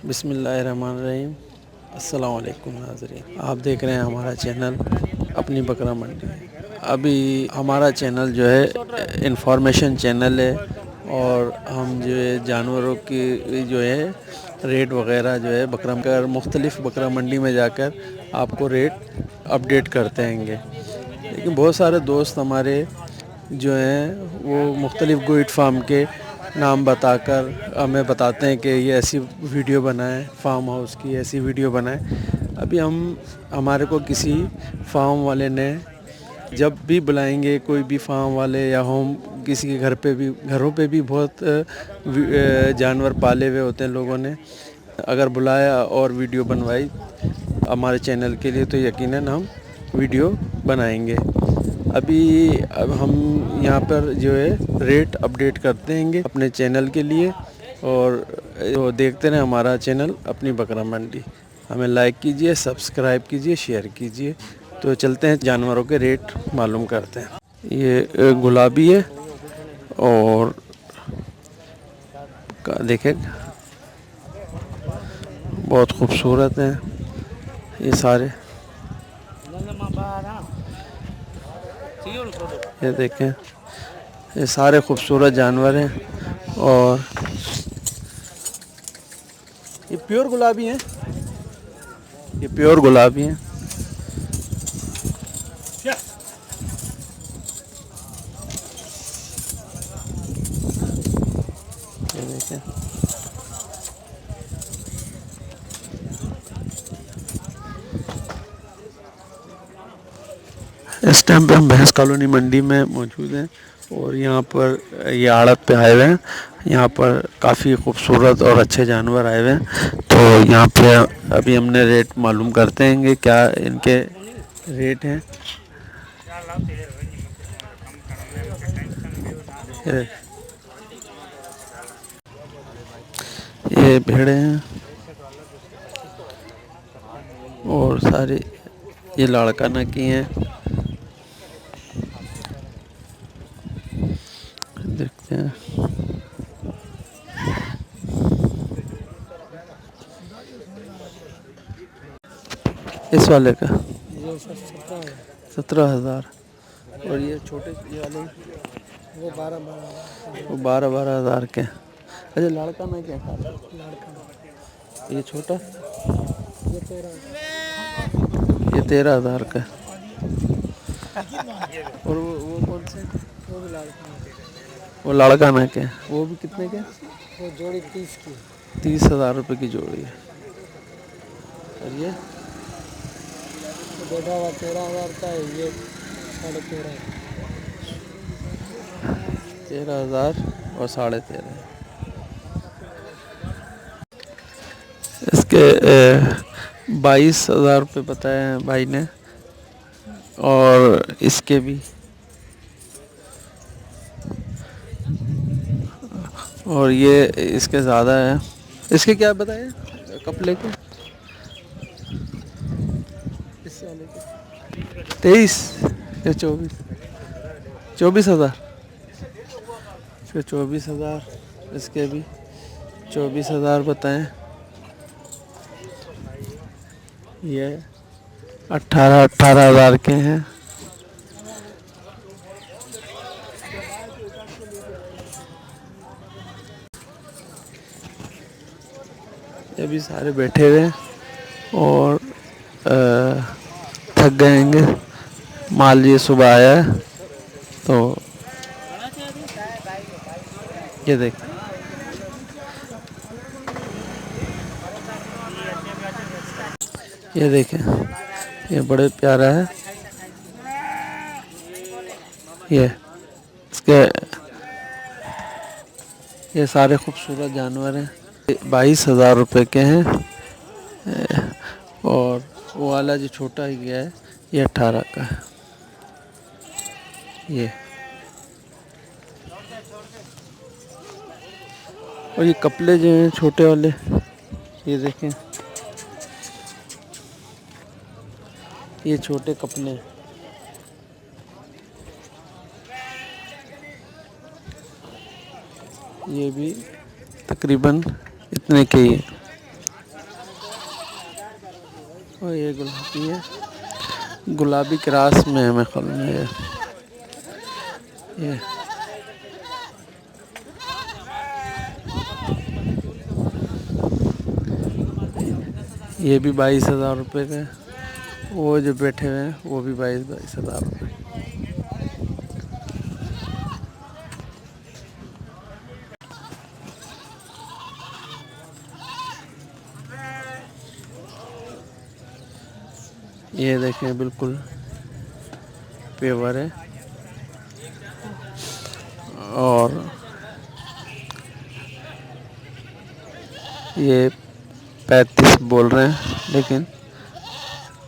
बिस्मिल्लाहिर्रहमानिर्रहीम। अस्सलाम वालेकुम नाज़रीन, आप देख रहे हैं हमारा चैनल अपनी बकरा मंडी। अभी हमारा चैनल जो है इंफॉर्मेशन चैनल है और हम जो है जानवरों की जो है रेट वगैरह जो है बकरा कर मुख्तलिफ़ बकरा मंडी में जाकर आपको रेट अपडेट करते हैंगे। लेकिन बहुत सारे दोस्त हमारे जो हैं वो मुख्तलिफ़ गोट फार्म के नाम बताकर हमें बताते हैं कि ये ऐसी वीडियो बनाएं, फार्म हाउस की ऐसी वीडियो बनाएं। अभी हमारे को किसी फार्म वाले ने जब भी बुलाएंगे, कोई भी फार्म वाले या होम किसी के घरों पे भी बहुत जानवर पाले हुए होते हैं लोगों ने, अगर बुलाया और वीडियो बनवाई हमारे चैनल के लिए तो यकीनन हम वीडियो बनाएंगे। अब हम यहाँ पर जो है रेट अपडेट करते हैंगे अपने चैनल के लिए और देखते रहें हमारा चैनल अपनी बकरा मंडी। हमें लाइक कीजिए, सब्सक्राइब कीजिए, शेयर कीजिए। तो चलते हैं जानवरों के रेट मालूम करते हैं। ये गुलाबी है और देखें बहुत खूबसूरत हैं ये सारे। ये देखें ये सारे खूबसूरत जानवर हैं और ये प्योर गुलाबी हैं, ये प्योर गुलाबी हैं। ये देखें इस टाइम पे हम भैंस कॉलोनी मंडी में मौजूद हैं और यहाँ पर ये आड़त पे आए हुए हैं। यहाँ पर काफ़ी खूबसूरत और अच्छे जानवर आए हुए हैं। तो यहाँ पे अभी हमने रेट मालूम करते हैं क्या इनके रेट हैं। ये भेड़े हैं और सारे ये लाड़काना की हैं। देखते हैं इस वाले का 17,000 और ये छोटे ये वाले वो 12,000 के। अच्छा लड़का ना क्या खा ये छोटा ये 13,000 का। और वो कौन से वो लड़का ना के वो भी कितने के? वो जोड़ी 30 की, 30,000 रुपये की जोड़ी है। और ये बैठा हुआ 13,000 का है, ये 13,000 और 13,500 इसके 22,000 रुपये बताए हैं भाई ने। और इसके भी और ये इसके ज़्यादा है। इसके क्या बताए कपले के? इस वाले के 23 या 24,000 इसके 24,000 इसके भी 24,000 बताएं। ये 18,000 के हैं। ये भी सारे बैठे हुए हैं और थक गए होंगे। माल ये सुबह आया है तो ये देख ये देखें ये बड़े प्यारा है। ये इसके ये सारे खूबसूरत जानवर हैं। 22,000 रुपये के हैं और वो वाला जो छोटा ही गया है ये 18 का है। ये और ये कपले जो हैं छोटे वाले ये देखें ये छोटे कपले ये भी तकरीबन इतने के ही है। और ये गुलाबी है, गुलाबी क्रॉस में है मेरे ख्याल में ये भी 22,000 रुपये का है। वो जो बैठे हुए हैं वो भी 22,000 रुपये। ये देखें बिल्कुल पेवर है। और ये 35 बोल रहे हैं, लेकिन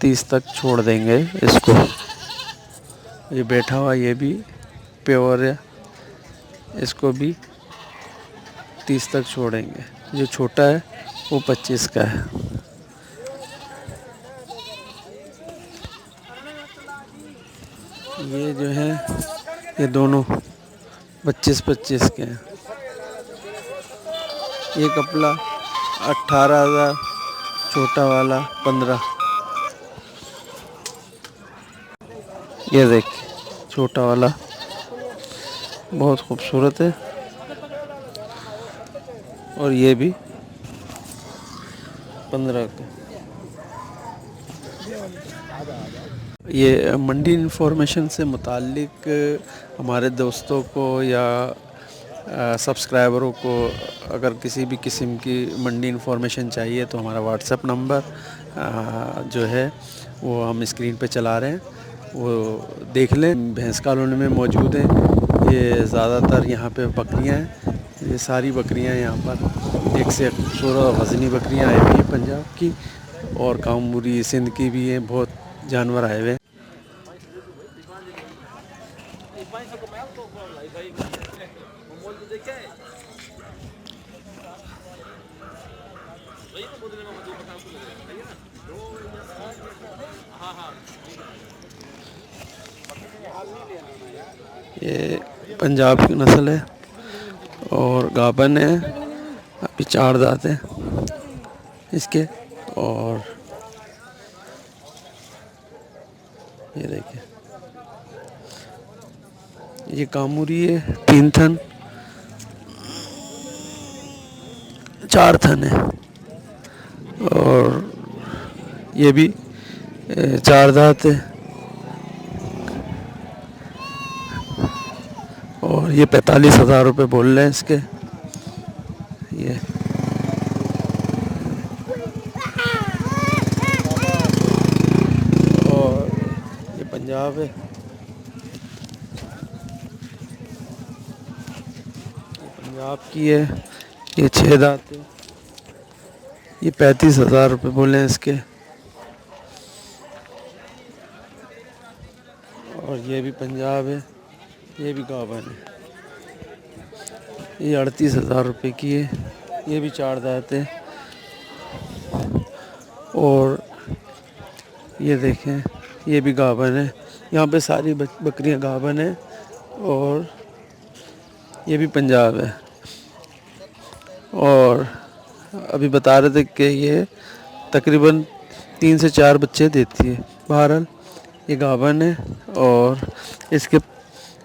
30 तक छोड़ देंगे इसको। ये बैठा हुआ ये भी प्योर है, इसको भी 30 तक छोड़ेंगे। जो छोटा है वो 25 का है। ये जो है ये दोनों 25-25 के हैं। ये कपड़ा 18,000, छोटा वाला 15। ये देखिए छोटा वाला बहुत खूबसूरत है। और ये भी 15 का। ये मंडी इन्फॉर्मेशन से मुतालिक हमारे दोस्तों को या सब्सक्राइबरों को अगर किसी भी किस्म की मंडी इन्फॉर्मेशन चाहिए तो हमारा व्हाट्सएप नंबर जो है वो हम स्क्रीन पे चला रहे हैं, वो देख लें। भैंस कॉलोनी में मौजूद हैं। ये ज़्यादातर यहाँ पे बकरियाँ हैं। ये सारी बकरियाँ यहाँ पर एक से खूबसूरत वज़नी बकरियाँ आई हुई हैं पंजाब की, और कामूरी सिंध की भी हैं। बहुत जानवर आए हुए हैं। ये पंजाब की नस्ल है और गाबन है। अभी 4 दांत हैं इसके। और ये देखिए ये कामूरी है, 3 थन 4 थन है। और ये भी 4 दांत है। और ये 45,000 रुपये बोल रहे हैं इसके। ये और ये पंजाब है। ये पंजाब की है। ये 6 दांत है। ये 35,000 रुपये बोले हैं इसके। और ये भी पंजाब है। ये भी गाबन है। ये 38,000 रुपये की है। ये भी 4 दांत है। और ये देखें ये भी गाबन है। यहाँ पे सारी बकरियां गाबन है। और ये भी पंजाब है। और अभी बता रहे थे कि ये तकरीबन 3 से 4 बच्चे देती है। बहरहाल ये गाबन है और इसके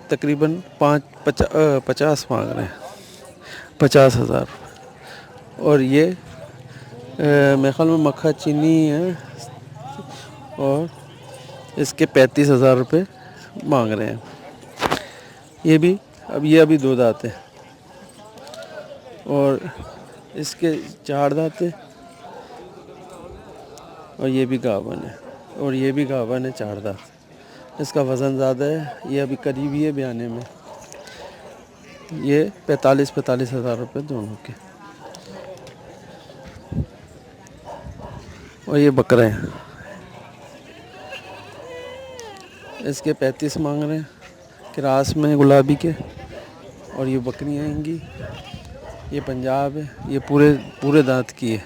तकरीबन 50 मांग रहे हैं, 50,000। और ये मेरे ख्याल में मक्खा चीनी है। और इसके 35,000 रुपये मांग रहे हैं। ये भी ये अभी 2 दांत है। और इसके 4 दांत है। और ये भी गाबन है। और ये भी गाबन है 4 दांत। इसका वज़न ज़्यादा है। ये अभी करीबी है बयाने में। ये 45,000 रुपये दोनों के। और ये बकरे हैं, इसके 35 मांग रहे हैं क्रास में गुलाबी के। और ये बकरियाँ आएंगी। ये पंजाब है। ये पूरे दांत की है।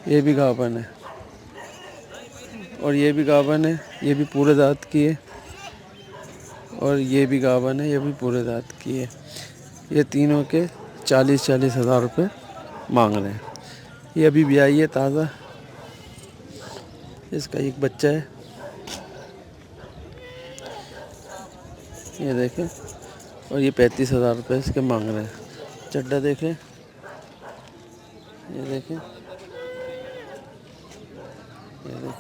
ये भी गाबन है। और ये भी गाबन है। ये भी पूरे दांत की है। और ये भी गाबन है। ये भी पूरे दांत की है। ये तीनों के 40,000 रुपये मांग रहे हैं। ये अभी ब्याई है ताज़ा। इसका एक बच्चा है, ये देखें। और ये 35,000 रुपये इसके मांग रहे हैं। चड्डा देखें, ये देखें, ये देखें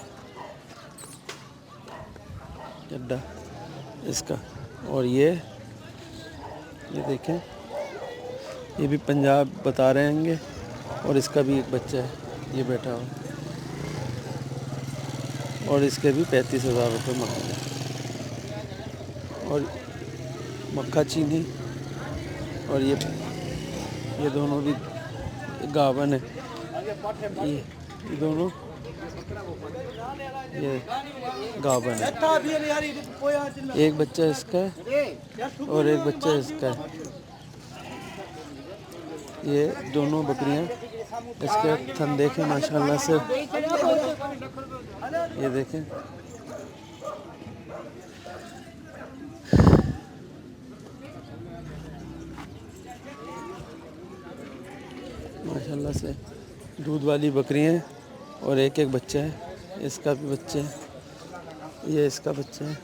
चड्डा इसका। और ये देखें, ये भी पंजाब बता रहे होंगे। और इसका भी एक बच्चा है, ये बैठा हुआ। और इसके भी 35,000 रुपये मांगे। और मक्खा चीनी, और ये दोनों भी गावन है। ये दोनों ये गावन है। एक बच्चा इसका है और एक बच्चा इसका है। ये दोनों बकरियां, इसके थन देखें माशाल्लाह से, ये देखें। माशाल्लाह से दूध वाली बकरियां हैं। और एक एक बच्चा है। इसका भी बच्चा है, ये इसका बच्चा है।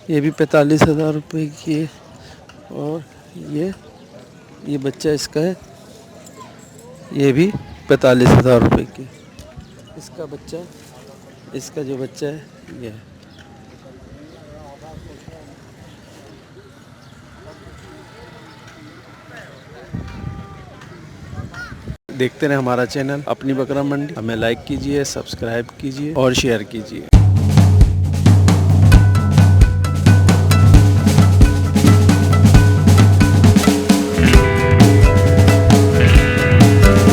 ये भी 45,000 रुपये की है। और ये बच्चा इसका है, ये भी 45,000 रुपये की। इसका बच्चा, इसका जो बच्चा है ये है। देखते रहें हमारा चैनल अपनी बकरा मंडी। हमें लाइक कीजिए, सब्सक्राइब कीजिए और शेयर कीजिए।